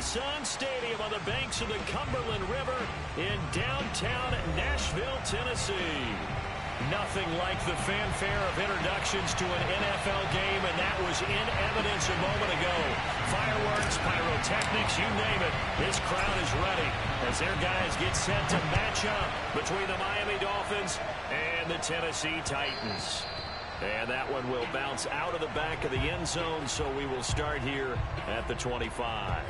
Nissan Stadium on the banks of the Cumberland River in downtown Nashville, Tennessee. Nothing like the fanfare of introductions to an NFL game, and that was in evidence a moment ago. Fireworks, pyrotechnics, you name it. This crowd is ready as their guys get set to match up between the Miami Dolphins and the Tennessee Titans. And that one will bounce out of the back of the end zone, so we will start here at the 25.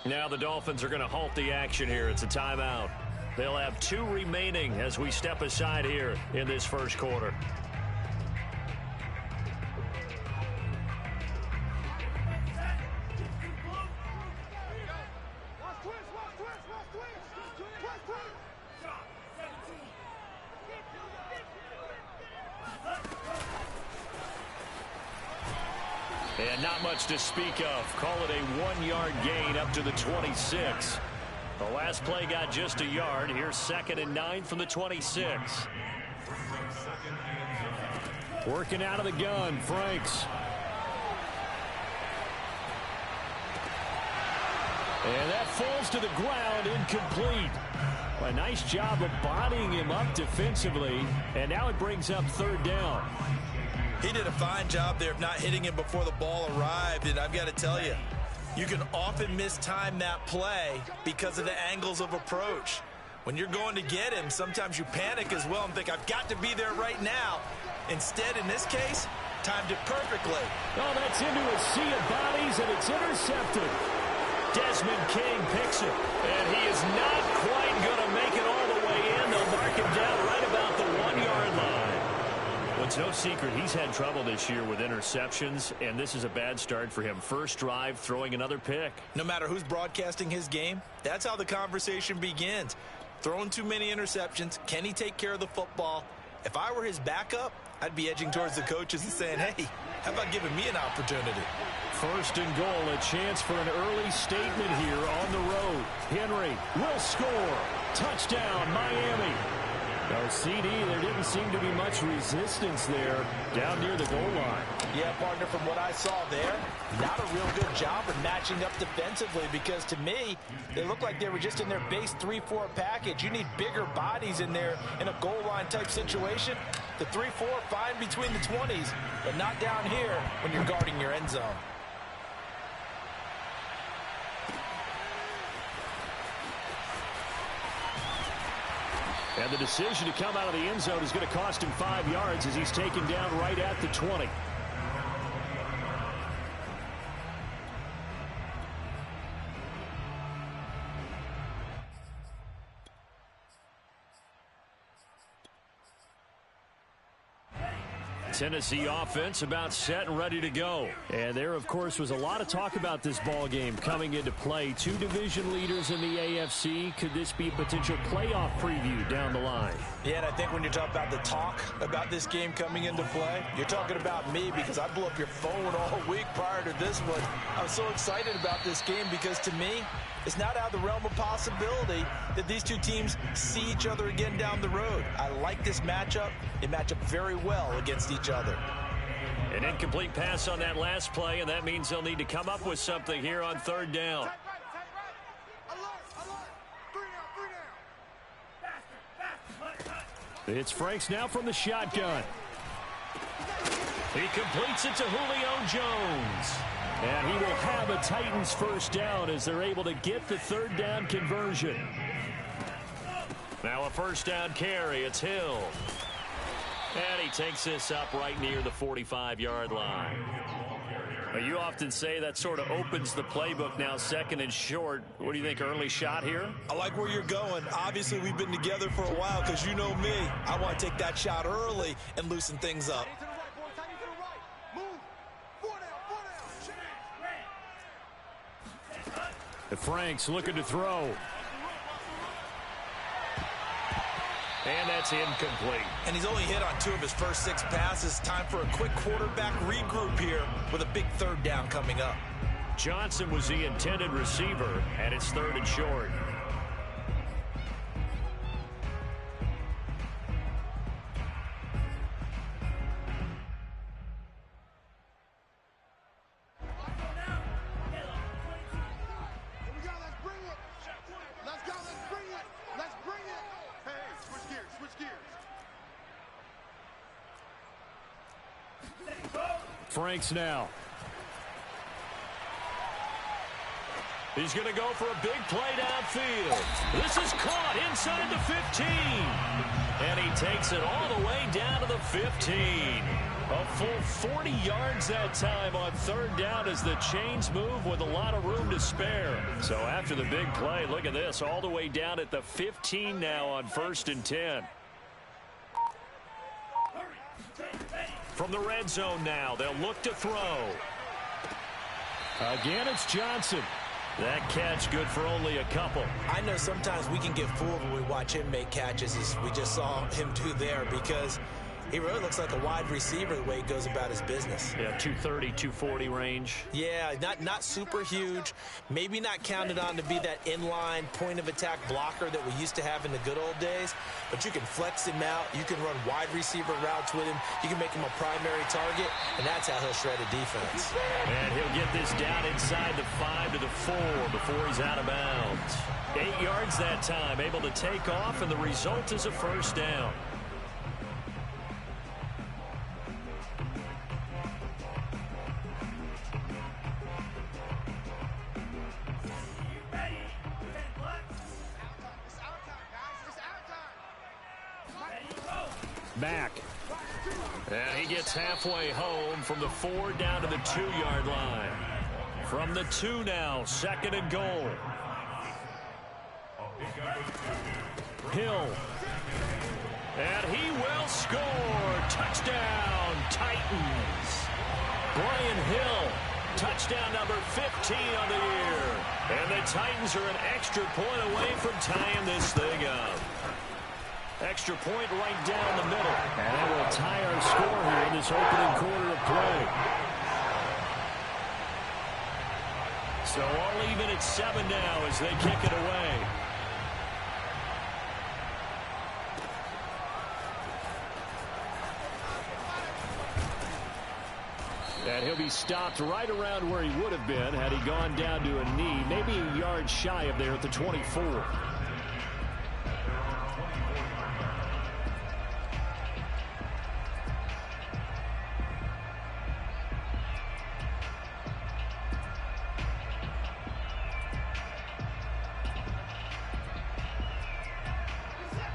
Now the Dolphins are going to halt the action here. It's a timeout. They'll have 2 remaining as we step aside here in this first quarter. And not much to speak of. Call it a 1-yard gain up to the 26. The last play got just a yard. Here's 2nd and 9 from the 26. Working out of the gun, Franks. And that falls to the ground, incomplete. A nice job of bodying him up defensively. And now it brings up 3rd down. He did a fine job there of not hitting him before the ball arrived, and I've got to tell you, you can often mistime that play because of the angles of approach. When you're going to get him, sometimes you panic as well and think, I've got to be there right now. Instead, in this case, timed it perfectly. Oh, that's into a sea of bodies, and it's intercepted. Desmond King picks it, and he is not quite going to make it all the way in. They'll mark him down right about the 1-yard line. Well, it's no secret he's had trouble this year with interceptions, and this is a bad start for him. First drive, throwing another pick. No matter who's broadcasting his game, that's how the conversation begins. Throwing too many interceptions, can he take care of the football? If I were his backup, I'd be edging towards the coaches and saying, hey, how about giving me an opportunity? 1st and goal, a chance for an early statement here on the road. Henry will score. Touchdown, Miami. No, CD, there didn't seem to be much resistance there down near the goal line. Yeah, partner, from what I saw there, not a real good job of matching up defensively because to me, they looked like they were just in their base 3-4 package. You need bigger bodies in there in a goal line type situation. The 3-4, fine between the 20s, but not down here when you're guarding your end zone. And the decision to come out of the end zone is going to cost him 5 yards as he's taken down right at the 20. Tennessee offense about set and ready to go. And there, of course, was a lot of talk about this ball game coming into play. 2 division leaders in the AFC. Could this be a potential playoff preview down the line? Yeah, and I think when you're talking about the talk about this game coming into play, you're talking about me because I blew up your phone all week prior to this one. I'm so excited about this game because to me, it's not out of the realm of possibility that these 2 teams see each other again down the road. I like this matchup. They match up very well against each other. An incomplete pass on that last play, and that means they'll need to come up with something here on 3rd down. It's Franks now from the shotgun. He completes it to Julio Jones. And he will have a Titans 1st down as they're able to get the 3rd down conversion. Now a 1st down carry. It's Hill. And he takes this up right near the 45-yard line. Now, you often say that sort of opens the playbook now, 2nd and short. What do you think, early shot here? I like where you're going. Obviously, we've been together for a while because you know me. I want to take that shot early and loosen things up. Franks looking to throw. And that's incomplete. And he's only hit on 2 of his first 6 passes. Time for a quick quarterback regroup here with a big 3rd down coming up. Johnson was the intended receiver, and it's 3rd and short. Franks now. He's going to go for a big play downfield. This is caught inside the 15. And he takes it all the way down to the 15. A full 40 yards that time on 3rd down as the chains move with a lot of room to spare. So after the big play, look at this, all the way down at the 15 now on 1st and 10. From the red zone now, they'll look to throw. Again, it's Johnson. That catch good for only a couple. I know sometimes we can get fooled when we watch him make catches, as we just saw him do there, because he really looks like a wide receiver the way he goes about his business. Yeah, 230, 240 range. Yeah, not super huge. Maybe not counted on to be that inline point-of-attack blocker that we used to have in the good old days. But you can flex him out. You can run wide receiver routes with him. You can make him a primary target, and that's how he'll shred a defense. And he'll get this down inside the 5 to the 4 before he's out of bounds. 8 yards that time, able to take off, and the result is a 1st down. Back. And he gets halfway home from the 4 down to the 2-yard line. From the 2 now, 2nd and goal. Hill. And he will score. Touchdown, Titans. Brian Hill, touchdown number 15 on the year. And the Titans are an extra point away from tying this thing up. Extra point right down the middle. And that will tie our score here in this opening quarter of play. So all even at 7 now as they kick it away. And he'll be stopped right around where he would have been had he gone down to a knee, maybe a yard shy of there at the 24.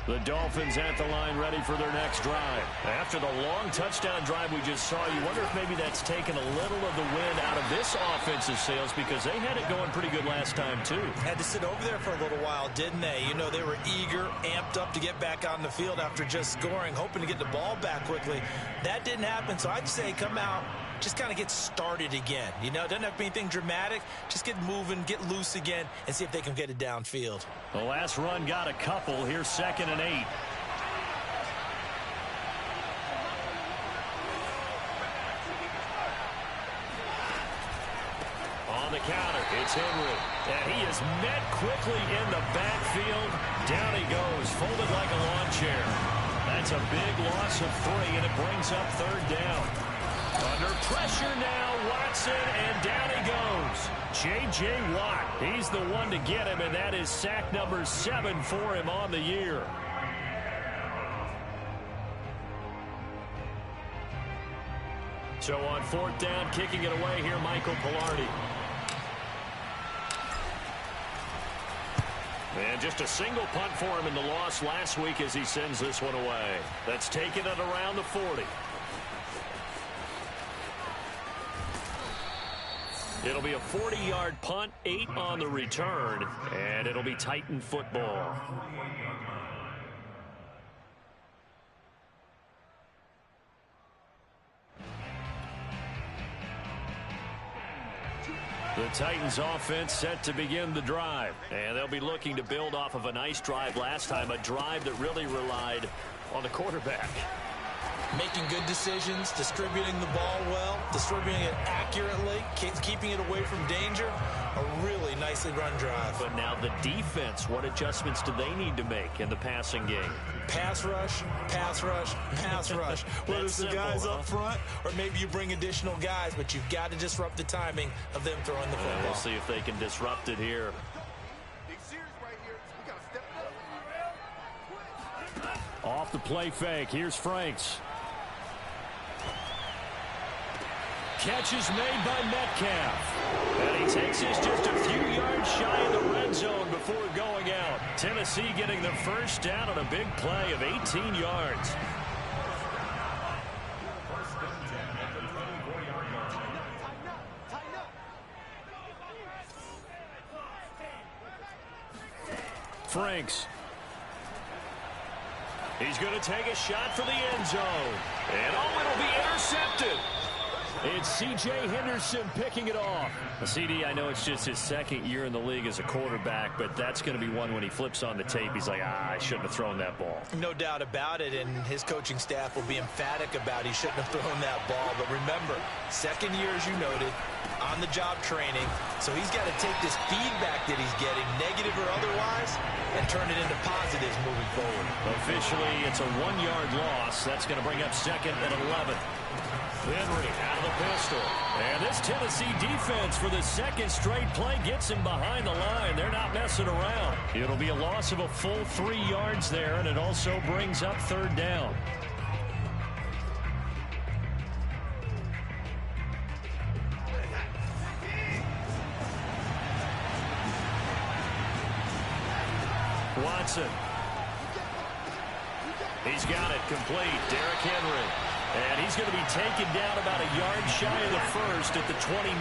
The Dolphins at the line ready for their next drive. After the long touchdown drive we just saw, you wonder if maybe that's taken a little of the wind out of this offensive sails because they had it going pretty good last time too. Had to sit over there for a little while, didn't they? You know, they were eager, amped up to get back on the field after just scoring, hoping to get the ball back quickly. That didn't happen, so I'd say come out, just kind of get started again. You know, doesn't have to be anything dramatic. Just get moving, get loose again, and see if they can get it downfield. The last run got a couple. Here's 2nd and 8. On the counter, it's Henry. And he is met quickly in the backfield. Down he goes, folded like a lawn chair. That's a big loss of 3, and it brings up 3rd down. Under pressure now, Watson, and down he goes. J.J. Watt, he's the one to get him, and that is sack number 7 for him on the year. So on 4th down, kicking it away here, Michael Pilardi. And just a single punt for him in the loss last week as he sends this one away. That's taken it around the 40. It'll be a 40-yard punt, 8 on the return, and it'll be Titan football. The Titans offense set to begin the drive. And they'll be looking to build off of a nice drive last time, a drive that really relied on the quarterback. Making good decisions, distributing the ball well, distributing it accurately, keeping it away from danger. A really nicely run drive. But now the defense, what adjustments do they need to make in the passing game? Pass rush, pass rush, pass rush. Whether it's the guys up front or maybe you bring additional guys, but you've got to disrupt the timing of them throwing the football. We'll see if they can disrupt it here. Off the play fake, here's Franks. Catch is made by Metcalf. And he takes this just a few yards shy of the red zone before going out. Tennessee getting the first down on a big play of 18 yards. Franks. He's going to take a shot for the end zone. And it'll be intercepted. It's C.J. Henderson picking it off. CD, I know it's just his second year in the league as a quarterback, but that's going to be one when he flips on the tape. He's like, I shouldn't have thrown that ball. No doubt about it, and his coaching staff will be emphatic about he shouldn't have thrown that ball. But remember, second year, as you noted, on-the-job training. So he's got to take this feedback that he's getting, negative or otherwise, and turn it into positives moving forward. Officially, it's a 1-yard loss. That's going to bring up second and 11. Henry out of the pistol. And this Tennessee defense for the second straight play gets him behind the line. They're not messing around. It'll be a loss of a full 3 yards there, and it also brings up third down. Watson. He's got it complete. Derrick Henry. And he's going to be taken down about a yard shy of the first at the 29.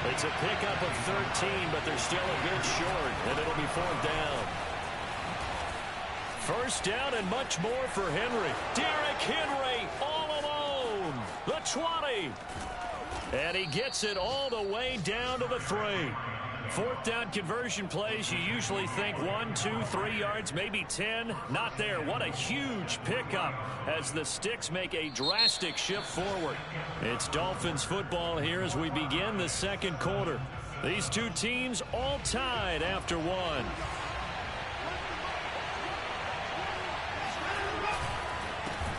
It's a pickup of 13, but they're still a bit short, and it'll be fourth down. First down and much more for Henry. Derrick Henry all alone. The 20. And he gets it all the way down to the 3. Fourth down conversion plays, you usually think 1, 2, 3 yards, maybe 10. Not there. What a huge pickup as the Sticks make a drastic shift forward. It's Dolphins football here as we begin the second quarter. These two teams all tied after one.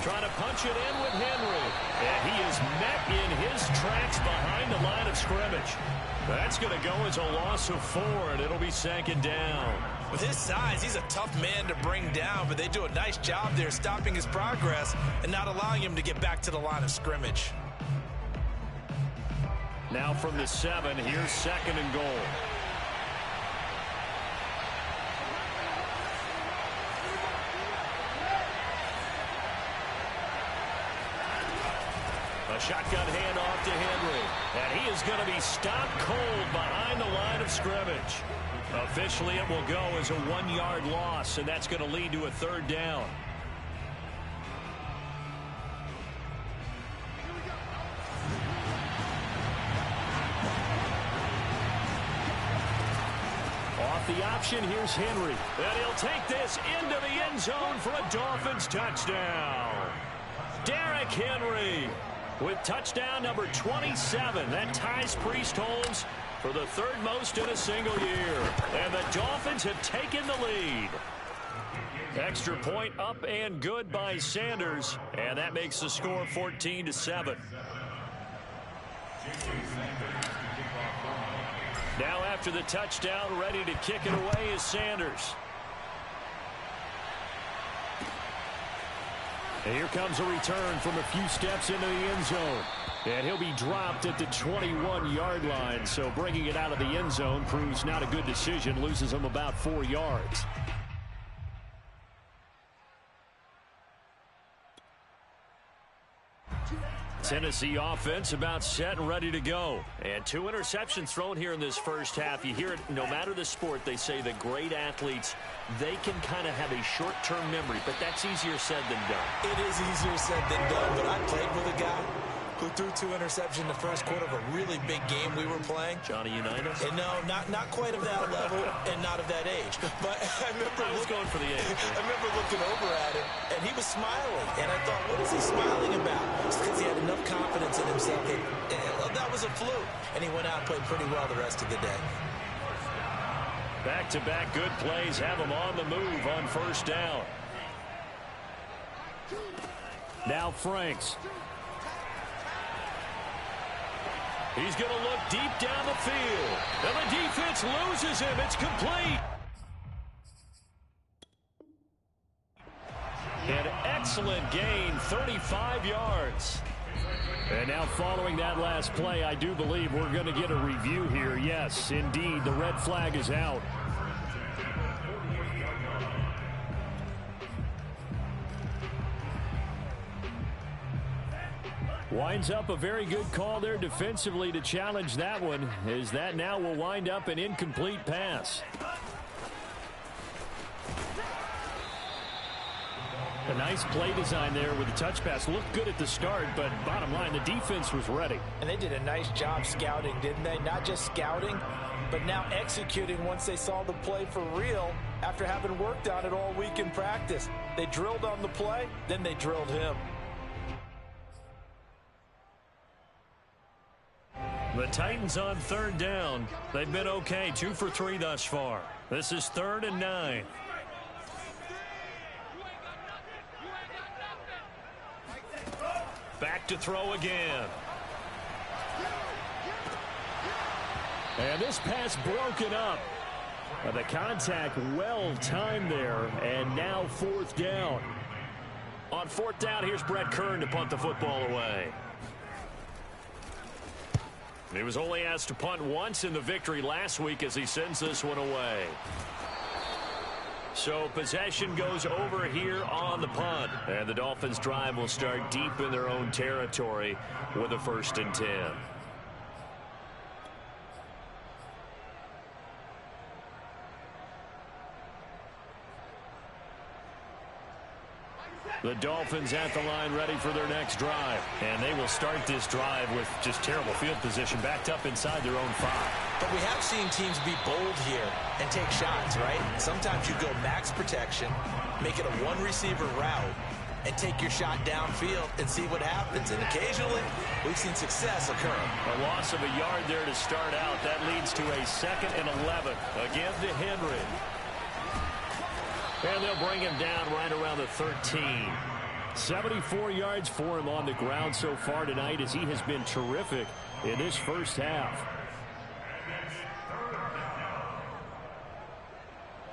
Trying to punch it in with Henry. And he is met in his tracks behind the line of scrimmage. That's going to go as a loss of 4, and it'll be second down. With his size, he's a tough man to bring down, but they do a nice job there stopping his progress and not allowing him to get back to the line of scrimmage. Now from the 7, here's second and goal. A shotgun handoff to Henry. And he is going to be stopped cold behind the line of scrimmage. Officially, it will go as a 1-yard loss, and that's going to lead to a third down. Off the option, here's Henry. And he'll take this into the end zone for a Dolphins touchdown. Derrick Henry with touchdown number 27. That ties Priest-Holmes for the third most in a single year. And the Dolphins have taken the lead. Extra point up and good by Sanders. And that makes the score 14-7. Now after the touchdown, ready to kick it away is Sanders. And here comes a return from a few steps into the end zone. And he'll be dropped at the 21-yard line. So bringing it out of the end zone proves not a good decision. Loses him about 4 yards. Tennessee offense about set and ready to go. And 2 interceptions thrown here in this first half. You hear it no matter the sport. They say the great athletes, they can kind of have a short-term memory, but that's easier said than done. It is easier said than done, but I played with a guy who threw 2 interceptions in the first quarter of a really big game we were playing. Johnny Unitas? And no, not quite of that level and not of that age. But I was going for the age. I remember looking over at him, and he was smiling. And I thought, what is he smiling about? It's because he had enough confidence in himself that was a fluke. And he went out and played pretty well the rest of the day. Back-to-back good plays have him on the move on first down. Now Franks. He's going to look deep down the field. And the defense loses him. It's complete. An excellent gain, 35 yards. And now following that last play, I do believe we're going to get a review here. Yes, indeed, the red flag is out. Winds up a very good call there defensively to challenge that one, as that now will wind up an incomplete pass. A nice play design there with the touch pass. Looked good at the start, but bottom line, the defense was ready. And they did a nice job scouting, didn't they? Not just scouting, but now executing once they saw the play for real after having worked on it all week in practice. They drilled on the play, then they drilled him. The Titans on third down. They've been okay, 2 for 3 thus far. This is 3rd and 9. Back to throw again. And this pass broken up. The contact well timed there, and now 4th down. On 4th down, here's Brett Kern to punt the football away. He was only asked to punt once in the victory last week as he sends this one away. So possession goes over here on the punt. And the Dolphins drive will start deep in their own territory with a 1st and 10. The Dolphins at the line ready for their next drive. And they will start this drive with just terrible field position backed up inside their own 5. But we have seen teams be bold here and take shots, right? Sometimes you go max protection, make it a 1-receiver route, and take your shot downfield and see what happens. And occasionally, we've seen success occur. A loss of a yard there to start out. That leads to a 2nd and 11. Again to Henry. And they'll bring him down right around the 13. 74 yards for him on the ground so far tonight as he has been terrific in this first half.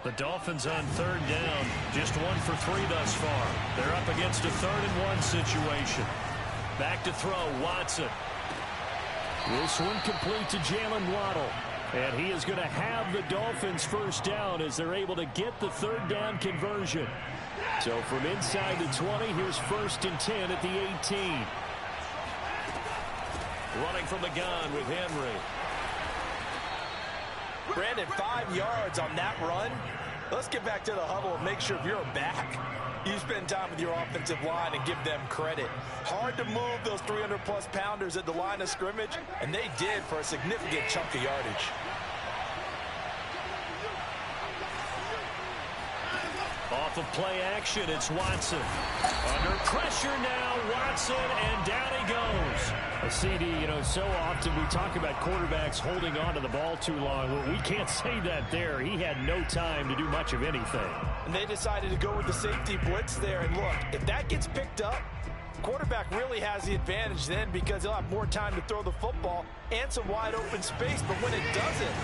The Dolphins on 3rd down, just 1 for 3 thus far. They're up against a 3rd and 1 situation. Back to throw, Watson. This one complete to Jalen Waddle. And he is going to have the Dolphins first down as they're able to get the 3rd down conversion. So from inside the 20, here's 1st and 10 at the 18. Running from the gun with Henry. Brandon, 5 yards on that run. Let's get back to the huddle and make sure if you're a back, you spend time with your offensive line and give them credit. Hard to move those 300-plus pounders at the line of scrimmage, and they did for a significant chunk of yardage. Off of play action, it's Watson. Under pressure now, Watson, and down he goes. A CD, so often we talk about quarterbacks holding on to the ball too long. Well, we can't say that there. He had no time to do much of anything. And they decided to go with the safety blitz there. And look, if that gets picked up, quarterback really has the advantage then because he'll have more time to throw the football and some wide open space. But when it doesn't,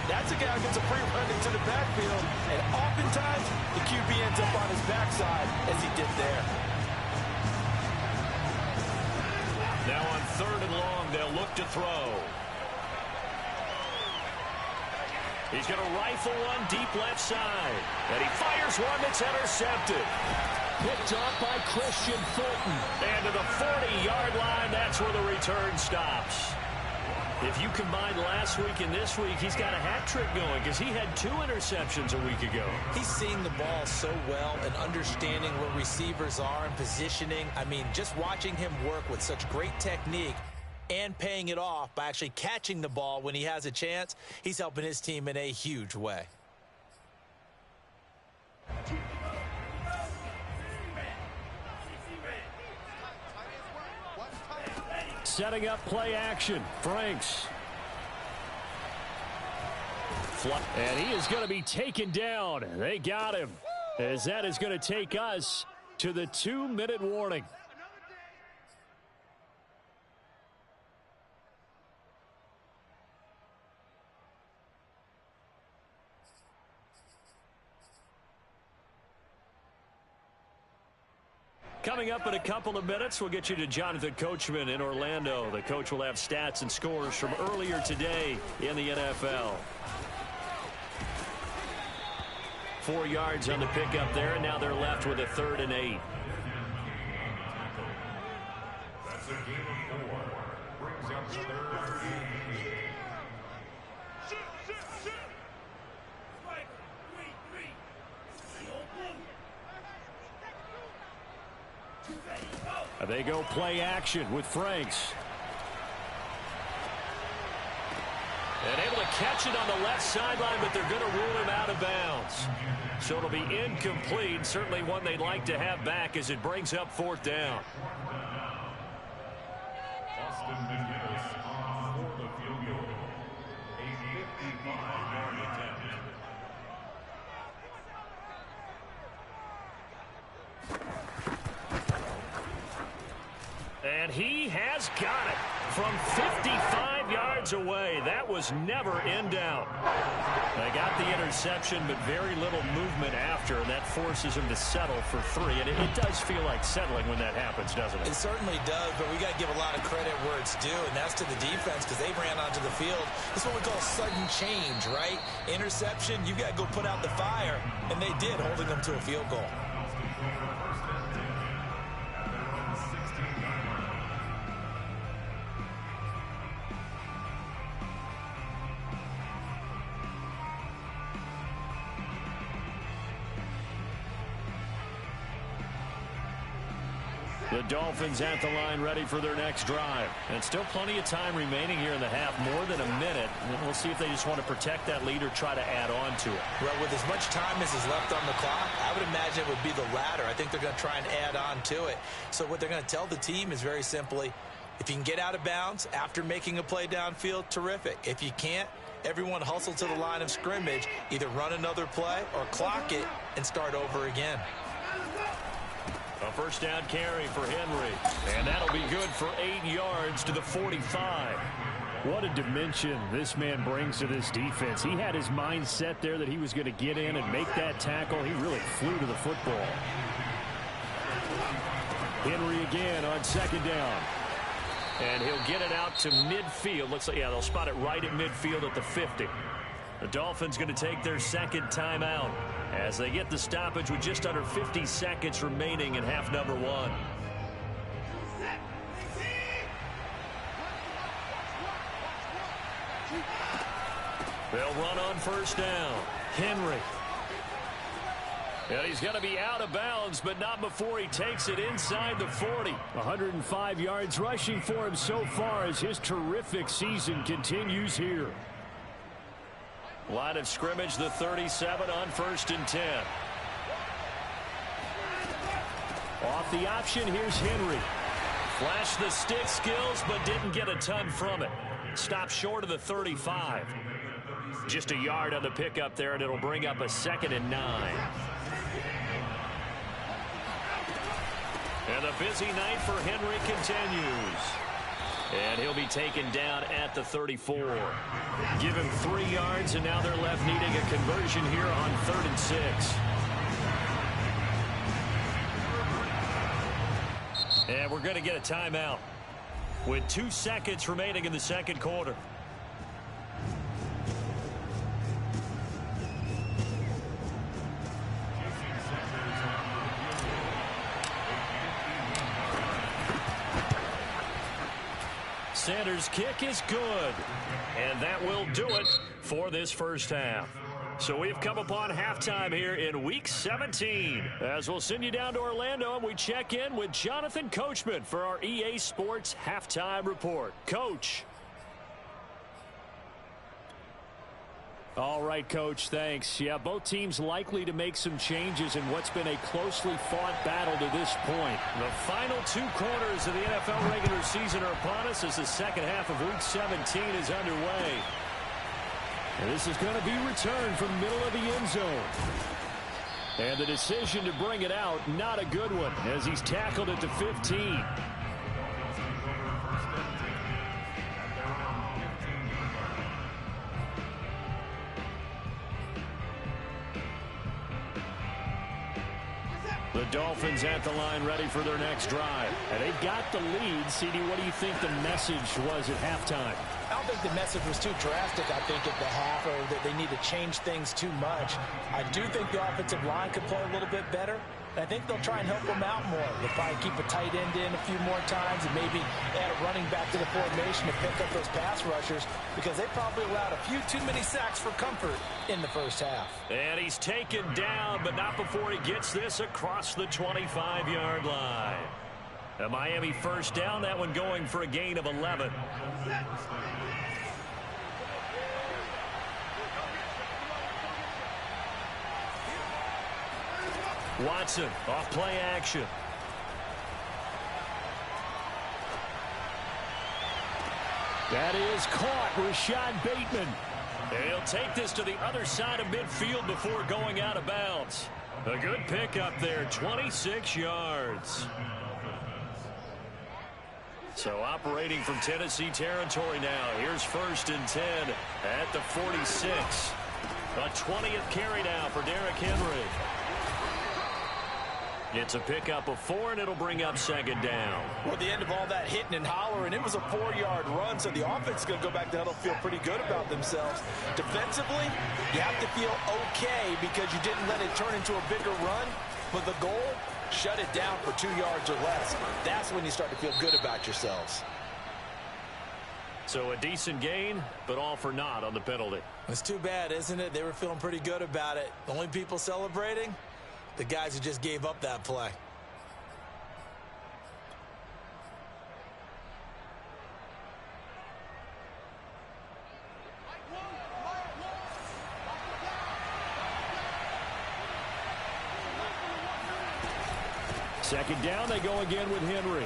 that's a guy who gets a free run into the backfield. And oftentimes, the QB ends up on his backside as he did there. Now on 3rd and long, they'll look to throw. He's going to rifle one deep left side. And he fires one that's intercepted. Picked off by Christian Fulton. And to the 40-yard line, that's where the return stops. If you combine last week and this week, he's got a hat trick going because he had 2 interceptions a week ago. He's seeing the ball so well and understanding where receivers are and positioning. I mean, just watching him work with such great technique and paying it off by actually catching the ball when he has a chance, he's helping his team in a huge way. Setting up play action. Franks. And he is going to be taken down. They got him. As that is going to take us to the 2-minute warning. Coming up in a couple of minutes, we'll get you to Jonathan Coachman in Orlando. The coach will have stats and scores from earlier today in the NFL. 4 yards on the pickup there, and now they're left with a 3rd and 8. That's a game of 4. Brings up 3rd and 8. They go play action with Franks. And able to catch it on the left sideline, but they're going to rule him out of bounds. So it'll be incomplete. Certainly one they'd like to have back as it brings up 4th down. Austin McGinnis on for the field goal. A 55-yard attempt. And he has got it from 55 yards away. That was never in doubt. They got the interception, but very little movement after, and that forces him to settle for 3. And it does feel like settling when that happens, doesn't it? It certainly does, but we got to give a lot of credit where it's due, and that's to the defense because they ran onto the field. This is what we call sudden change, right? Interception, you got to go put out the fire, and they did, holding them to a field goal. The Dolphins at the line ready for their next drive. And still plenty of time remaining here in the half, more than a minute. And we'll see if they just want to protect that lead or try to add on to it. Well, with as much time as is left on the clock, I would imagine it would be the latter. I think they're going to try and add on to it. So what they're going to tell the team is very simply, if you can get out of bounds after making a play downfield, terrific. If you can't, everyone hustle to the line of scrimmage, either run another play or clock it and start over again. A 1st down carry for Henry. And that'll be good for 8 yards to the 45. What a dimension this man brings to this defense. He had his mind set there that he was going to get in and make that tackle. He really flew to the football. Henry again on 2nd down. And he'll get it out to midfield. Looks like, yeah, they'll spot it right at midfield at the 50. The Dolphins going to take their 2nd timeout as they get the stoppage with just under 50 seconds remaining in half number 1. They'll run on 1st down. Henry. And he's going to be out of bounds, but not before he takes it inside the 40. 105 yards rushing for him so far as his terrific season continues here. Line of scrimmage, the 37 on 1st and 10. Off the option, here's Henry. Flashed the stick skills, but didn't get a ton from it. Stopped short of the 35. Just a yard on the pickup there, and it'll bring up a 2nd and 9. And the busy night for Henry continues. And he'll be taken down at the 34. Give him 3 yards, and now they're left needing a conversion here on 3rd and 6. And we're going to get a timeout with 2 seconds remaining in the 2nd quarter. Sanders' kick is good. And that will do it for this first half. So we've come upon halftime here in Week 17. As we'll send you down to Orlando, and we check in with Jonathan Coachman for our EA Sports Halftime Report. Coach. All right, Coach, thanks. Yeah, both teams likely to make some changes in what's been a closely fought battle to this point. The final 2 quarters of the NFL regular season are upon us as the second half of Week 17 is underway. And this is going to be returned from middle of the end zone. And the decision to bring it out, not a good one, as he's tackled at the 15. The Dolphins at the line ready for their next drive. And they've got the lead. CD, what do you think the message was at halftime? I don't think the message was too drastic, I think, at the half, or that they need to change things too much. I do think the offensive line could play a little bit better. And I think they'll try and help them out more. They'll probably keep a tight end in a few more times and maybe add a running back to the formation to pick up those pass rushers, because they probably allowed a few too many sacks for comfort in the first half. And he's taken down, but not before he gets this across the 25-yard line. A Miami first down, that one going for a gain of 11. Watson off play action. That is caught. Rashad Bateman. And he'll take this to the other side of midfield before going out of bounds. A good pickup there, 26 yards. So operating from Tennessee territory now. Here's 1st and 10 at the 46. A 20th carry now for Derrick Henry. It's a pickup of 4, and it'll bring up 2nd down. Well, at the end of all that hitting and hollering, it was a 4-yard run, so the offense is going to go back down and feel pretty good about themselves. Defensively, you have to feel okay because you didn't let it turn into a bigger run, but the goal, shut it down for 2 yards or less. That's when you start to feel good about yourselves. So a decent gain, but all for naught on the penalty. It's too bad, isn't it? They were feeling pretty good about it. The only people celebrating? The guys who just gave up that play. Second down, they go again with Henry.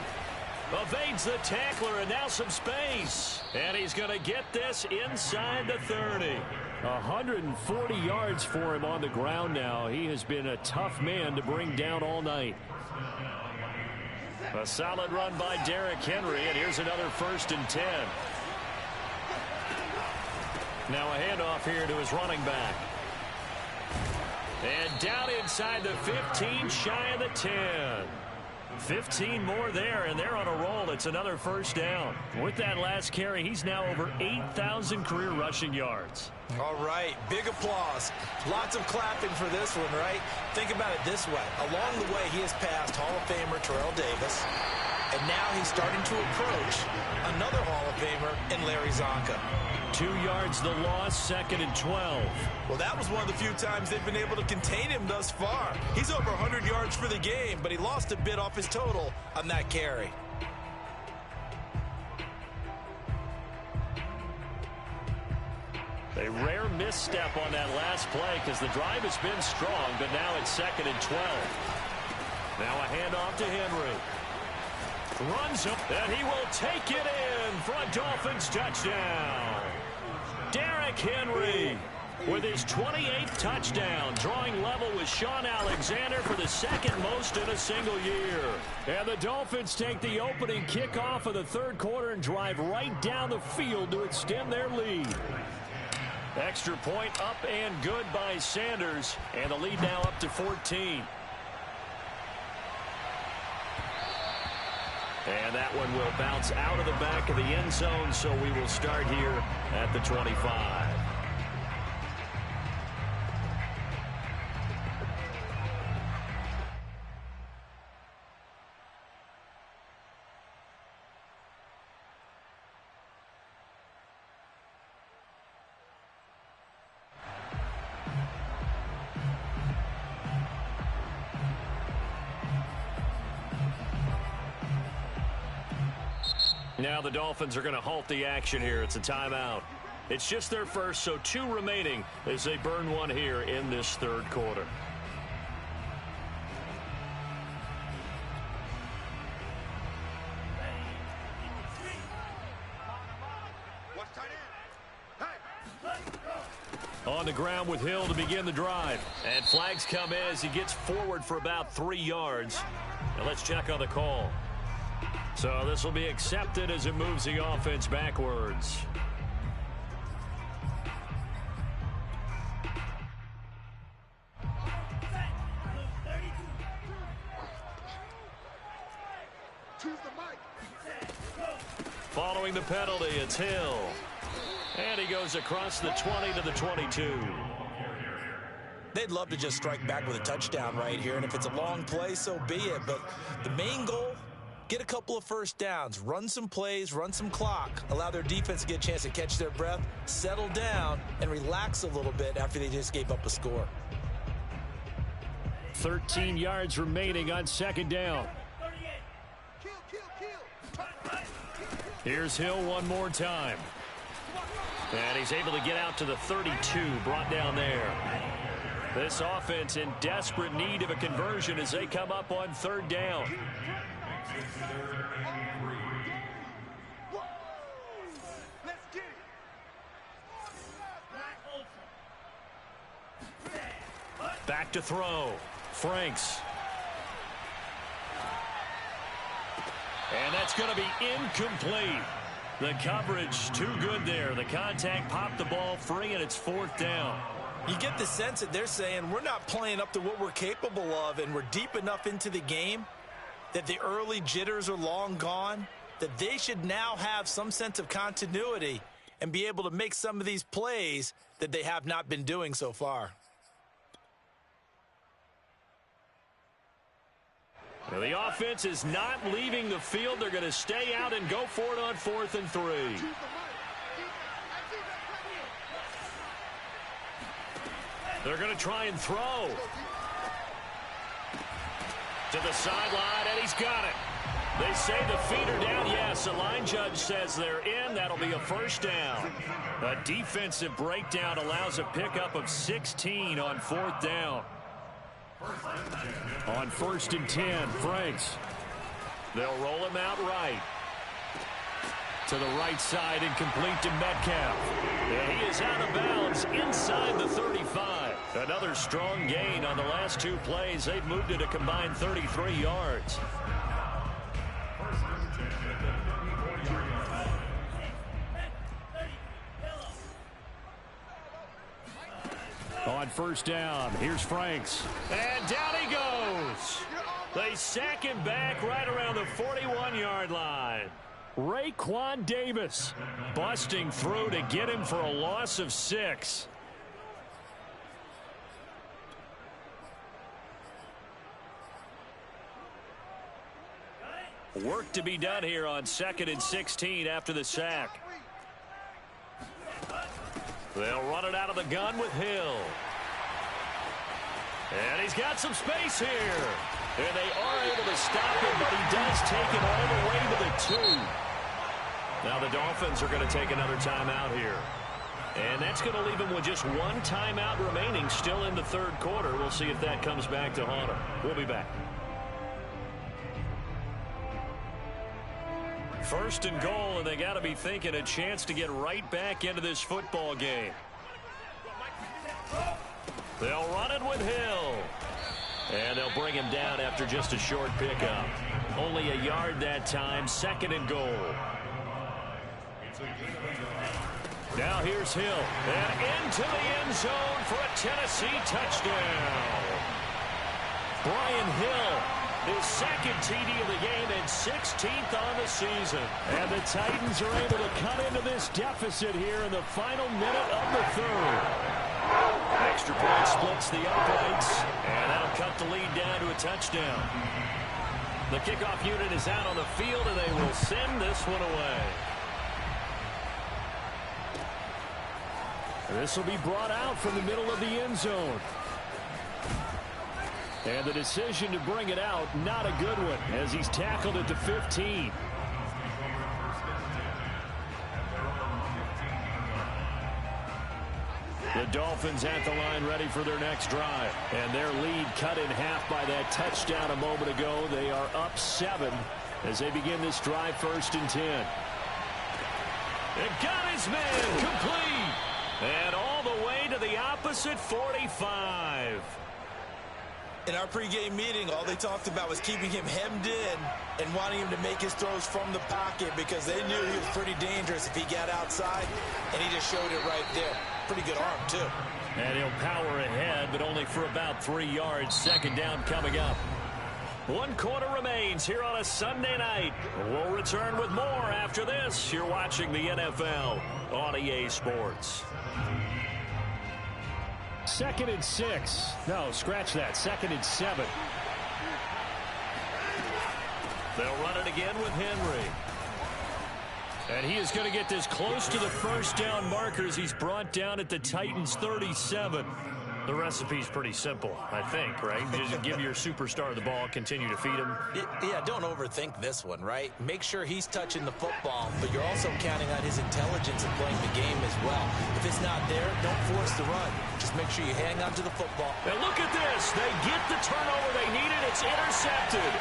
Evades the tackler, and now some space. And he's going to get this inside the 30. 140 yards for him on the ground now. He has been a tough man to bring down all night. A solid run by Derrick Henry, and here's another 1st and 10. Now a handoff here to his running back. And down inside the 15, shy of the 10. 15 more there, and they're on a roll. It's another 1st down. With that last carry, he's now over 8,000 career rushing yards. All right, big applause. Lots of clapping for this one, right? Think about it this way. Along the way, he has passed Hall of Famer Terrell Davis, and now he's starting to approach another Hall of Famer in Larry Zonka. 2 yards the loss, 2nd and 12. Well, that was one of the few times they've been able to contain him thus far. He's over 100 yards for the game, but he lost a bit off his total on that carry. A rare misstep on that last play because the drive has been strong, but now it's 2nd and 12. Now a handoff to Henry. Runs him, and he will take it in for a Dolphins touchdown. Derrick Henry with his 28th touchdown, drawing level with Sean Alexander for the 2nd most in a single year. And the Dolphins take the opening kickoff of the 3rd quarter and drive right down the field to extend their lead. Extra point up and good by Sanders, and the lead now up to 14. And that one will bounce out of the back of the end zone, so we will start here at the 25. Now the Dolphins are going to halt the action here. It's a timeout. It's just their first, so 2 remaining as they burn one here in this third quarter. On the ground with Hill to begin the drive. And flags come in as he gets forward for about 3 yards. And let's check on the call. So this will be accepted as it moves the offense backwards. Following the penalty, it's Hill. And he goes across the 20 to the 22. They'd love to just strike back with a touchdown right here, and if it's a long play, so be it. But the main goal, get a couple of first downs, run some plays, run some clock, allow their defense to get a chance to catch their breath, settle down, and relax a little bit after they just gave up a score. 13 yards remaining on second down. Here's Hill one more time. And he's able to get out to the 32, brought down there. This offense in desperate need of a conversion as they come up on third down. Back to throw. Franks. And that's going to be incomplete. The coverage too good there. The contact popped the ball free, and it's fourth down. You get the sense that they're saying we're not playing up to what we're capable of, and we're deep enough into the game that the early jitters are long gone, that they should now have some sense of continuity and be able to make some of these plays that they have not been doing so far. Well, the offense is not leaving the field. They're going to stay out and go for it on 4th and 3. They're going to try and throw. To the sideline, and he's got it. They say the feet are down. Yes, the line judge says they're in. That'll be a first down. A defensive breakdown allows a pickup of 16 on 4th down. On 1st and 10, Franks. They'll roll him out right. To the right side and complete to Metcalf. And he is out of bounds inside the 35. Another strong gain on the last 2 plays. They've moved it a combined 33 yards. On 1st down, here's Franks. And down he goes. They sack him back right around the 41-yard line. Raekwon Davis busting through to get him for a loss of 6. Work to be done here on 2nd and 16 after the sack. They'll run it out of the gun with Hill. And he's got some space here. And they are able to stop him, but he does take it all the way to the 2. Now the Dolphins are going to take another timeout here. And that's going to leave him with just 1 timeout remaining still in the third quarter. We'll see if that comes back to haunt him. We'll be back. 1st and goal, and they got to be thinking a chance to get right back into this football game. They'll run it with Hill. And they'll bring him down after just a short pickup. Only a yard that time, 2nd and goal. Now here's Hill. And into the end zone for a Tennessee touchdown. Brian Hill. His 2nd TD of the game and 16th on the season. And the Titans are able to cut into this deficit here in the final minute of the 3rd. Extra point splits the uprights, and that'll cut the lead down to a touchdown. The kickoff unit is out on the field, and they will send this one away. This will be brought out from the middle of the end zone. And the decision to bring it out, not a good one, as he's tackled at the 15. Dolphins at the line ready for their next drive. And their lead cut in half by that touchdown a moment ago. They are up 7 as they begin this drive, 1st and 10. It got his man complete. And all the way to the opposite 45. In our pregame meeting, all they talked about was keeping him hemmed in and wanting him to make his throws from the pocket because they knew he was pretty dangerous if he got outside, and he just showed it right there. Pretty good arm, too. And he'll power ahead, but only for about 3 yards. 2nd down coming up. 1 quarter remains here on a Sunday night. We'll return with more after this. You're watching the NFL on EA Sports. 2nd and 6. No, scratch that. 2nd and 7. They'll run it again with Henry. And he is going to get this close to the 1st down markers. He's brought down at the Titans 37. The recipe's pretty simple, I think, right? Just give your superstar the ball, continue to feed him. Yeah, don't overthink this one, right? Make sure he's touching the football, but you're also counting on his intelligence in playing the game as well. If it's not there, don't force the run. Just make sure you hang on to the football. And look at this. They get the turnover they needed. It's intercepted.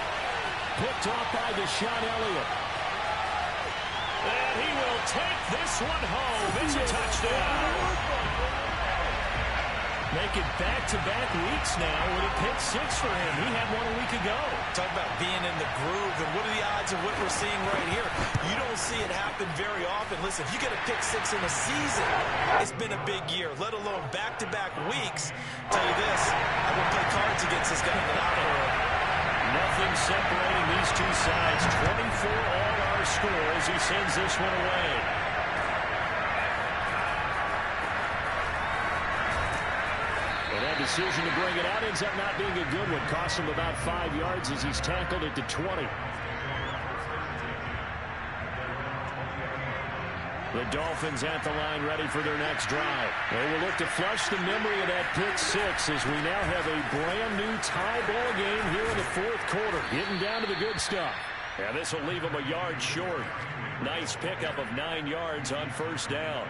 Picked off by Deshaun Elliott. And he will take this one home. It's a touchdown. Make it back-to-back weeks now with a pick 6 for him. He had one a week ago. Talk about being in the groove, and what are the odds of what we're seeing right here? You don't see it happen very often. Listen, if you get a pick 6 in a season, it's been a big year, let alone back-to-back weeks. Tell you this, I would play cards against this guy in the locker room. Nothing separating these two sides. 24 all our score as he sends this one away. That decision to bring it out ends up not being a good one. Costs him about 5 yards as he's tackled at the 20. The Dolphins at the line ready for their next drive. They will look to flush the memory of that pick 6 as we now have a brand new tie ball game here in the 4th quarter. Getting down to the good stuff. And this will leave him a yard short. Nice pickup of 9 yards on 1st down.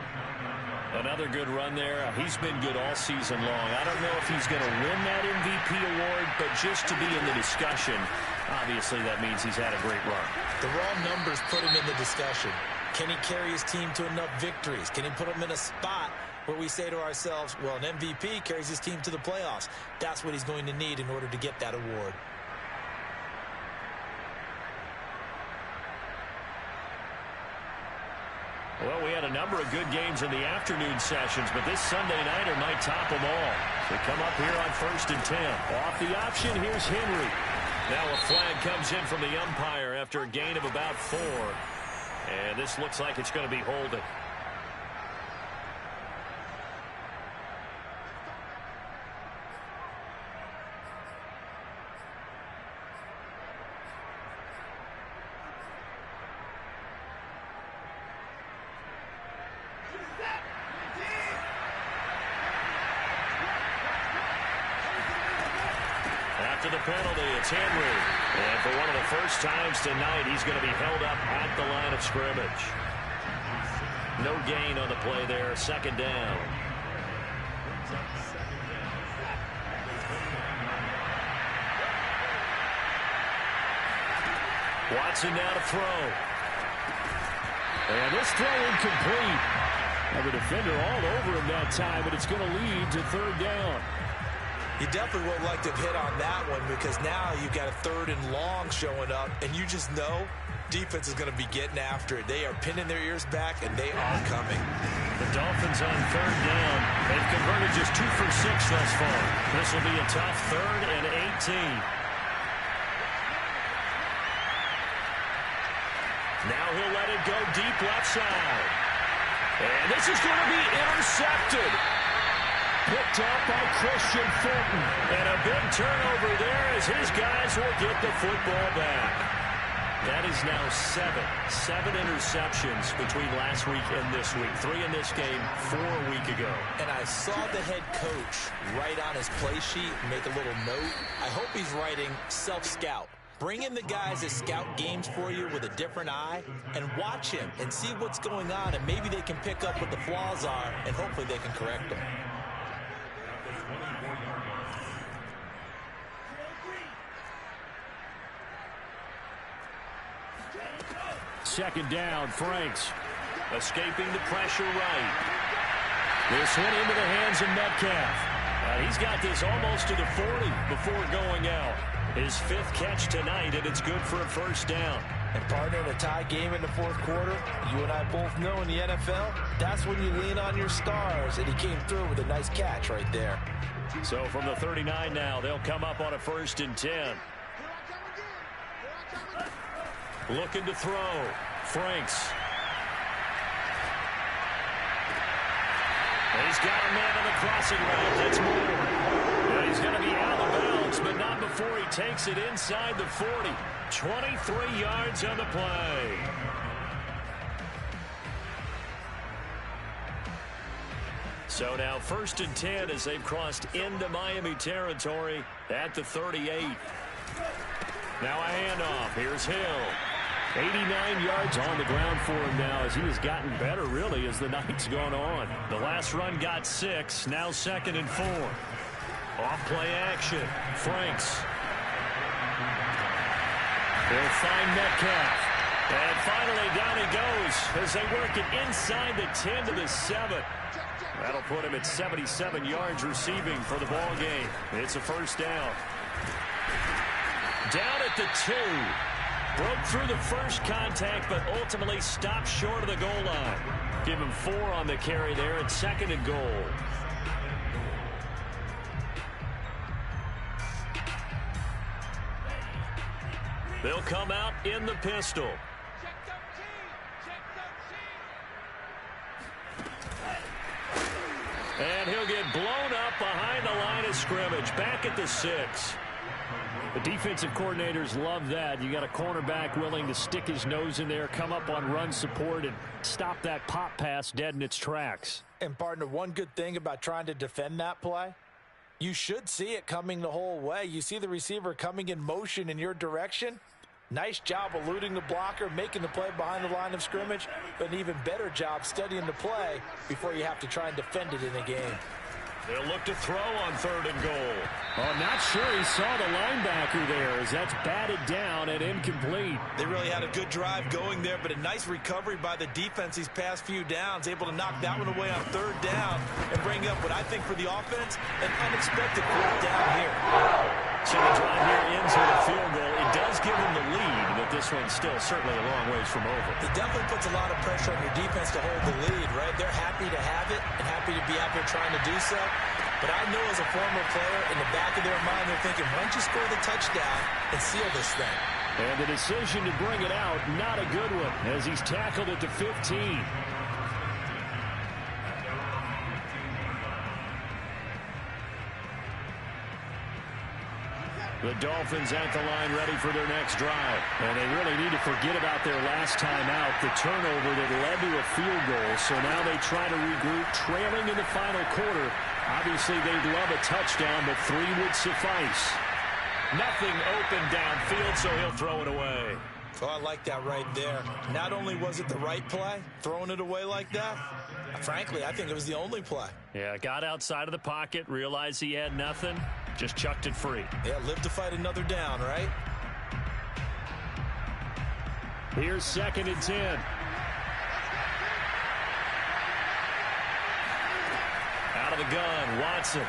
Another good run there. He's been good all season long. I don't know if he's going to win that MVP award, but just to be in the discussion, obviously that means he's had a great run. The raw numbers put him in the discussion. Can he carry his team to enough victories? Can he put them in a spot where we say to ourselves, well, an MVP carries his team to the playoffs. That's what he's going to need in order to get that award. Well, we had a number of good games in the afternoon sessions, but this Sunday nighter might top them all. They come up here on 1st and 10. Off the option, here's Henry. Now a flag comes in from the umpire after a gain of about 4. And this looks like it's going to be holding. After the penalty, it's Henry. And for one of the first times tonight, he's going to be held up at the line of scrimmage. No gain on the play there. 2nd down. Watson now to throw. And this throw incomplete. Now the defender all over him that time, but it's going to lead to 3rd down. You definitely would like to hit on that one because now you've got a 3rd and long showing up, and you just know defense is going to be getting after it. They are pinning their ears back, and they are coming. The Dolphins on 3rd down. They've converted just 2 for 6 thus far. This will be a tough 3rd and 18. Now he'll let it go deep left side. And this is going to be intercepted. Picked up by Christian Fulton. And a big turnover there as his guys will get the football back. That is now 7 interceptions between last week and this week. 3 in this game, 4 a week ago. And I saw the head coach write on his play sheet, make a little note. I hope he's writing self-scout. Bring in the guys that scout games for you with a different eye and watch him and see what's going on, and maybe they can pick up what the flaws are, and hopefully they can correct them. Second down, Franks. Escaping the pressure right. This one into the hands of Metcalf. He's got this almost to the 40 before going out. His fifth catch tonight, and it's good for a first down. And partner, in a tie game in the fourth quarter, you and I both know in the NFL, that's when you lean on your stars. And he came through with a nice catch right there. So from the 39 now, they'll come up on a 1st and 10. Looking to throw. Franks. He's got a man on the crossing route. That's more. He's going to be out of bounds, but not before he takes it inside the 40. 23 yards on the play. So now 1st and 10 as they've crossed into Miami territory at the 38. Now a handoff. Here's Hill. 89 yards on the ground for him now as he has gotten better, really, as the night's gone on. The last run got 6. Now 2nd and 4. Off-play action. Franks. He'll find Metcalf. And finally down he goes as they work it inside the 10 to the 7. That'll put him at 77 yards receiving for the ball game. It's a first down. Down at the 2. Broke through the first contact, but ultimately stopped short of the goal line. Give him 4 on the carry there at 2nd and goal. They'll come out in the pistol. And he'll get blown up behind the line of scrimmage. Back at the 6. The defensive coordinators love that. You got a cornerback willing to stick his nose in there, come up on run support, and stop that pop pass dead in its tracks. And, partner, one good thing about trying to defend that play, you should see it coming the whole way. You see the receiver coming in motion in your direction. Nice job eluding the blocker, making the play behind the line of scrimmage, but an even better job studying the play before you have to try and defend it in a game. They'll look to throw on 3rd and goal. Oh, not sure he saw the linebacker there as that's batted down and incomplete. They really had a good drive going there, but a nice recovery by the defense these past few downs, able to knock that one away on 3rd down and bring up what I think for the offense, an unexpected 4th down here. So the drive here ends with a field goal. It does give them the lead, but this one's still certainly a long ways from over. It definitely puts a lot of pressure on your defense to hold the lead, right? They're happy to have it and happy to be out there trying to do so. But I know as a former player, in the back of their mind, they're thinking, why don't you score the touchdown and seal this thing? And the decision to bring it out, not a good one, as he's tackled at the 15. The Dolphins at the line ready for their next drive. And they really need to forget about their last time out, the turnover that led to a field goal. So now they try to regroup, trailing in the final quarter. Obviously, they'd love a touchdown, but 3 would suffice. Nothing open downfield, so he'll throw it away. Oh, I like that right there. Not only was it the right play, throwing it away like that, frankly, I think it was the only play. Yeah, got outside of the pocket, realized he had nothing, just chucked it free. Yeah, live to fight another down, right? Here's 2nd and 10. Out of the gun, Watson.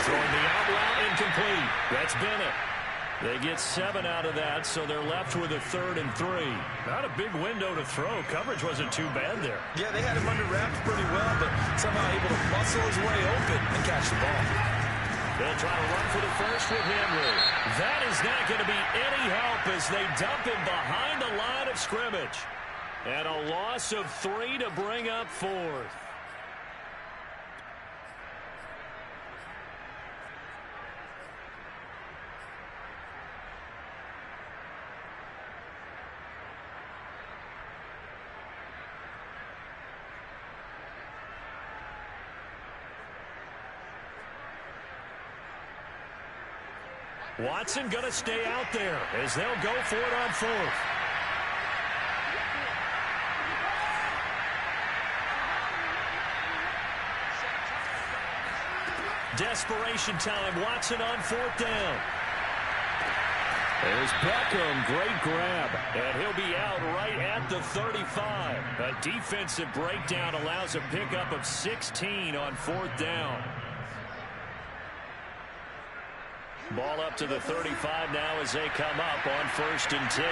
Throwing the out route, incomplete. That's Bennett. They get 7 out of that, so they're left with a 3rd and 3. Not a big window to throw. Coverage wasn't too bad there. Yeah, they had him under wraps pretty well, but somehow able to muscle his way open and catch the ball. They'll try to run for the first with Henry. That is not going to be any help as they dump him behind the line of scrimmage. And a loss of 3 to bring up 4th. Watson going to stay out there as they'll go for it on 4th. Desperation time. Watson on 4th down. There's Beckham, great grab, and he'll be out right at the 35. A defensive breakdown allows a pickup of 16 on 4th down. Ball up to the 35 now as they come up on 1st and 10.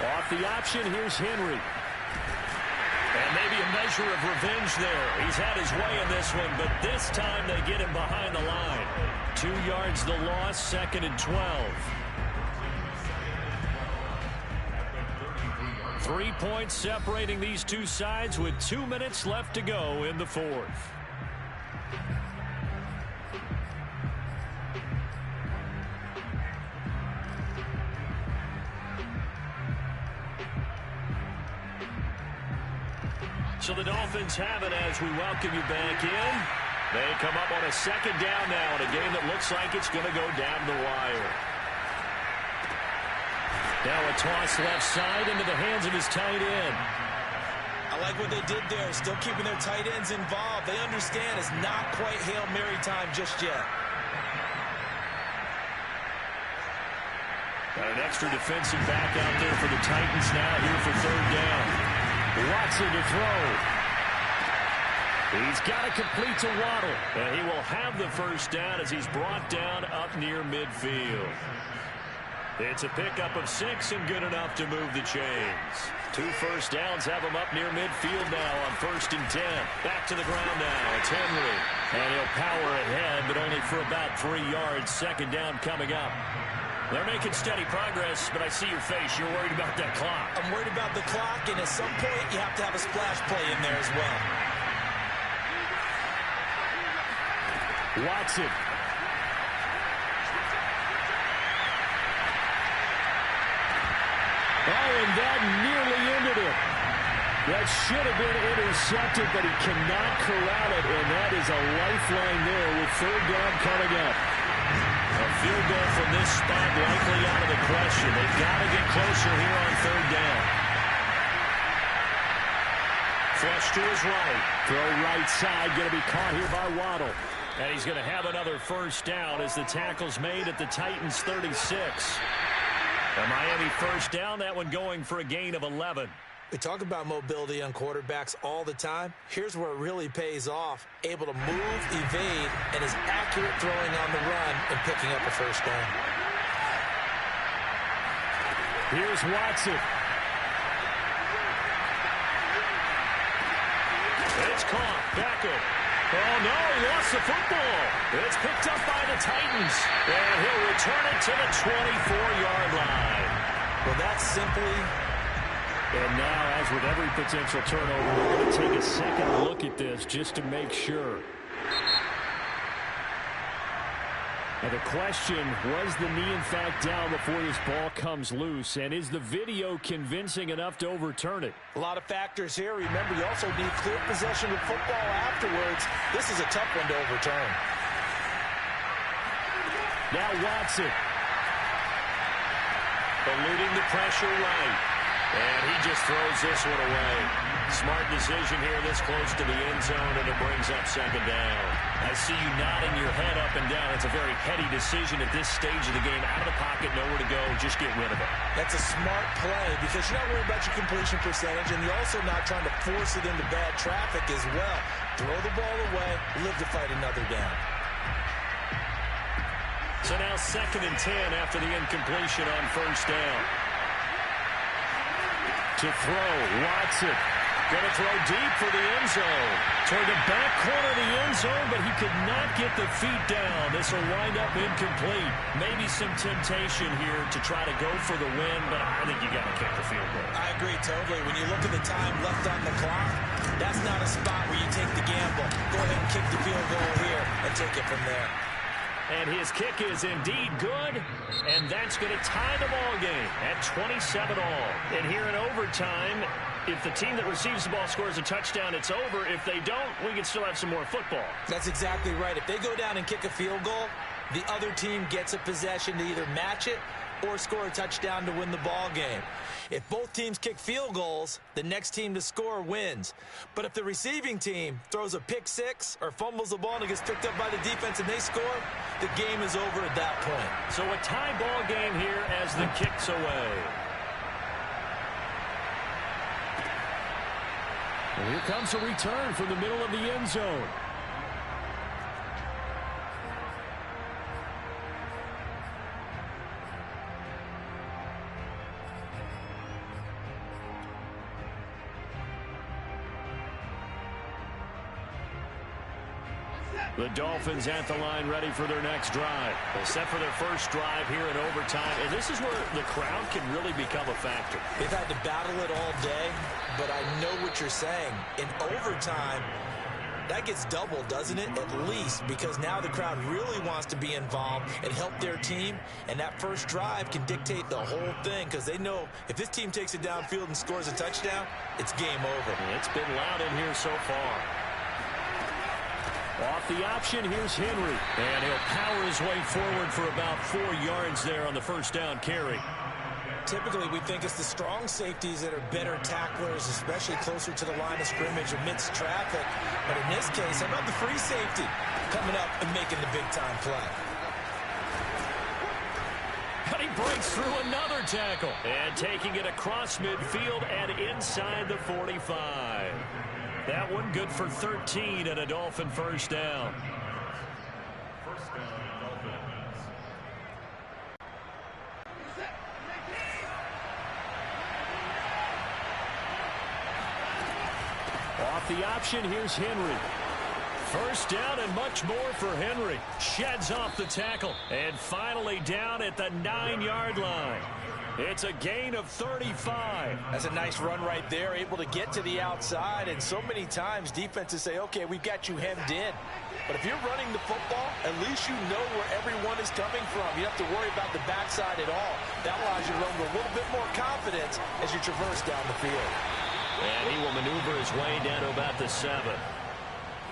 Off the option, here's Henry. And maybe a measure of revenge there. He's had his way in this one, but this time they get him behind the line. 2 yards the loss, 2nd and 12. 3 points separating these two sides with 2 minutes left to go in the 4th. So the Dolphins have it as we welcome you back in. They come up on a 2nd down now in a game that looks like it's going to go down the wire. Now a toss left side into the hands of his tight end. I like what they did there, still keeping their tight ends involved. They understand it's not quite Hail Mary time just yet. Got an extra defensive back out there for the Titans now here for 3rd down. Watson to throw. He's got to complete to Waddle. And he will have the 1st down as he's brought down up near midfield. It's a pickup of 6 and good enough to move the chains. 2 first downs have him up near midfield now on 1st and 10. Back to the ground now. It's Henry. And he'll power ahead, but only for about 3 yards. 2nd down coming up. They're making steady progress, but I see your face. You're worried about that clock. I'm worried about the clock, and at some point, you have to have a splash play in there as well. Watson. Oh, and that nearly ended it. That should have been intercepted, but he cannot corral it, and that is a lifeline there with 3rd down coming up. A field goal from this spot likely out of the question. They've got to get closer here on 3rd down. Flush to his right. Throw right side. Going to be caught here by Waddle. And he's going to have another 1st down as the tackle's made at the Titans' 36. A Miami 1st down. That one going for a gain of 11. We talk about mobility on quarterbacks all the time. Here's where it really pays off. Able to move, evade, and is accurate throwing on the run and picking up a 1st down. Here's Watson. It's caught. Beckham. Oh, no, he lost the football. It's picked up by the Titans. And he'll return it to the 24-yard line. Well, that's simply... And now, as with every potential turnover, we're going to take a second look at this just to make sure. Now the question, was the knee in fact down before this ball comes loose? And is the video convincing enough to overturn it? A lot of factors here. Remember, you also need clear possession of football afterwards. This is a tough one to overturn. Now Watson. Eluding the pressure right. And he just throws this one away. Smart decision here this close to the end zone, and it brings up 2nd down. I see you nodding your head up and down. It's a very heady decision at this stage of the game. Out of the pocket, nowhere to go. Just get rid of it. That's a smart play because you're not worried about your completion percentage, and you're also not trying to force it into bad traffic as well. Throw the ball away, live to fight another down. So now 2nd and 10 after the incompletion on 1st down. To throw, Watson. Going to throw deep for the end zone. Toward the back corner of the end zone, but he could not get the feet down. This will wind up incomplete. Maybe some temptation here to try to go for the win, but I think you got to kick the field goal. I agree totally. When you look at the time left on the clock, that's not a spot where you take the gamble. Go ahead and kick the field goal here and take it from there. And his kick is indeed good, and that's going to tie the ball game at 27 all. And here in overtime, if the team that receives the ball scores a touchdown, it's over. If they don't, we can still have some more football. That's exactly right. If they go down and kick a field goal, the other team gets a possession to either match it or score a touchdown to win the ball game. If both teams kick field goals, the next team to score wins. But if the receiving team throws a pick six or fumbles the ball and it gets picked up by the defense and they score, the game is over at that point. So a tie ball game here as the kick's away. And here comes a return from the middle of the end zone. The Dolphins at the line ready for their next drive. They set for their first drive here in overtime. And this is where the crowd can really become a factor. They've had to battle it all day, but I know what you're saying. In overtime, that gets doubled, doesn't it? At least, because now the crowd really wants to be involved and help their team. And that first drive can dictate the whole thing because they know if this team takes it downfield and scores a touchdown, it's game over. It's been loud in here so far. Off the option, here's Henry. And he'll power his way forward for about 4 yards there on the first down carry. Typically, we think it's the strong safeties that are better tacklers, especially closer to the line of scrimmage amidst traffic. But in this case, how about the free safety coming up and making the big-time play? And he breaks through another tackle. And taking it across midfield and inside the 45. That one good for 13 and a Dolphin first down. First down, Dolphins. Off the option, here's Henry. First down and much more for Henry. Sheds off the tackle. And finally down at the 9-yard line. It's a gain of 35. That's a nice run right there, able to get to the outside. And so many times defenses say, okay, we've got you hemmed in. But if you're running the football, at least you know where everyone is coming from. You don't have to worry about the backside at all. That allows you to run with a little bit more confidence as you traverse down the field. And he will maneuver his way down to about the 7.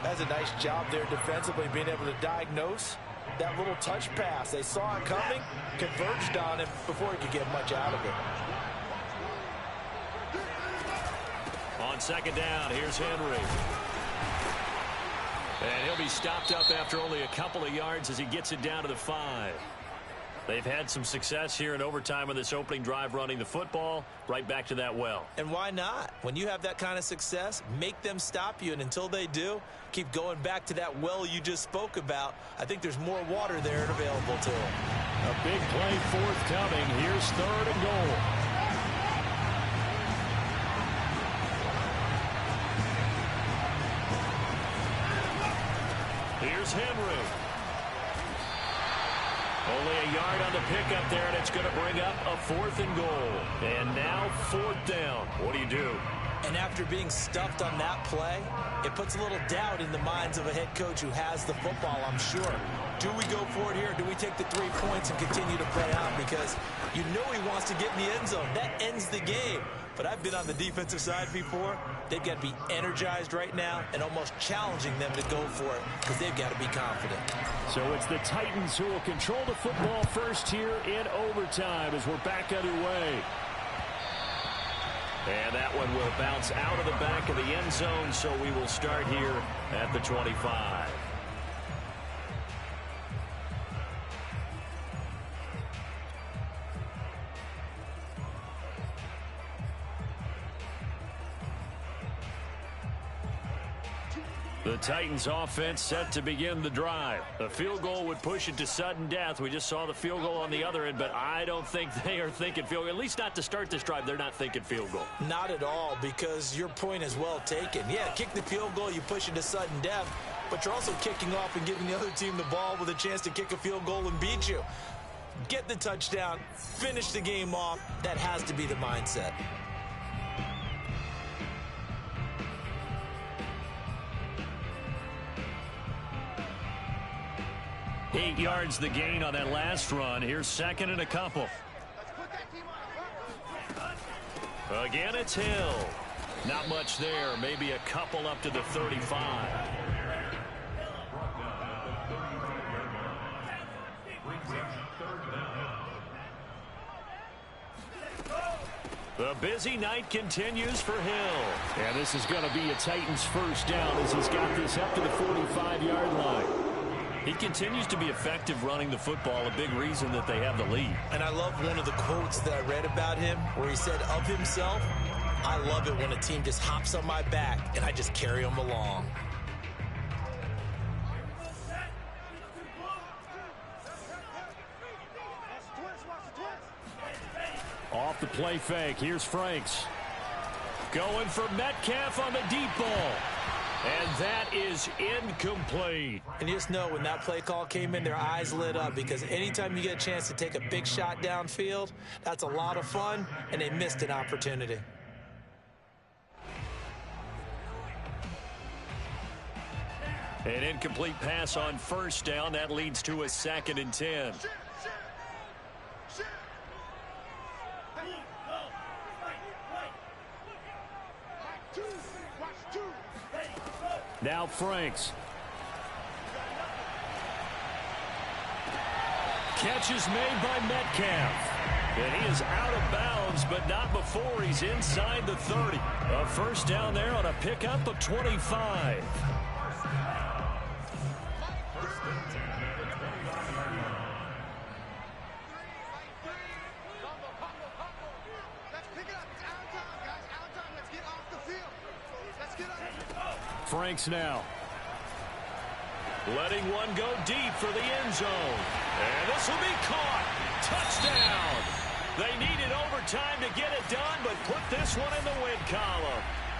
That's a nice job there defensively, being able to diagnose that little touch pass. They saw it coming, converged on him before he could get much out of it. On second down, here's Henry. And he'll be stopped up after only a couple of yards as he gets it down to the 5. They've had some success here in overtime on this opening drive running the football. Right back to that well. And why not? When you have that kind of success, make them stop you. And until they do, keep going back to that well you just spoke about. I think there's more water there and available to them. A big play forthcoming. Here's 3rd and goal. Here's Henry. Only a yard on the pickup there, and it's going to bring up a 4th and goal. And now 4th down. What do you do? And after being stuffed on that play, it puts a little doubt in the minds of a head coach who has the football, I'm sure. Do we go for it here? Do we take the 3 points and continue to play on? Because you know he wants to get in the end zone. That ends the game. But I've been on the defensive side before. They've got to be energized right now and almost challenging them to go for it because they've got to be confident. So it's the Titans who will control the football first here in overtime as we're back underway. And that one will bounce out of the back of the end zone, so we will start here at the 25. The Titans offense set to begin the drive. A field goal would push it to sudden death. We just saw the field goal on the other end, but I don't think they are thinking field goal. At least not to start this drive. They're not thinking field goal. Not at all, because your point is well taken. Yeah, kick the field goal, you push it to sudden death, but you're also kicking off and giving the other team the ball with a chance to kick a field goal and beat you. Get the touchdown, finish the game off. That has to be the mindset. 8 yards the gain on that last run. Here's 2nd and a couple. Again, it's Hill. Not much there. Maybe a couple up to the 35. The busy night continues for Hill. And this is going to be a Titans first down as he's got this up to the 45-yard line. He continues to be effective running the football, a big reason that they have the lead. And I love one of the quotes that I read about him where he said of himself, "I love it when a team just hops on my back and I just carry them along." Off the play fake, here's Franks. Going for Metcalf on the deep ball. And that is incomplete. And you just know when that play call came in, their eyes lit up, because anytime you get a chance to take a big shot downfield, that's a lot of fun, and they missed an opportunity. An incomplete pass on first down. That leads to a 2nd and 10. Now Franks. Catch is made by Metcalf. And he is out of bounds, but not before he's inside the 30. A first down there on a pickup of 25. Franks now. Letting one go deep for the end zone. And this will be caught. Touchdown. They needed overtime to get it done, but put this one in the win column.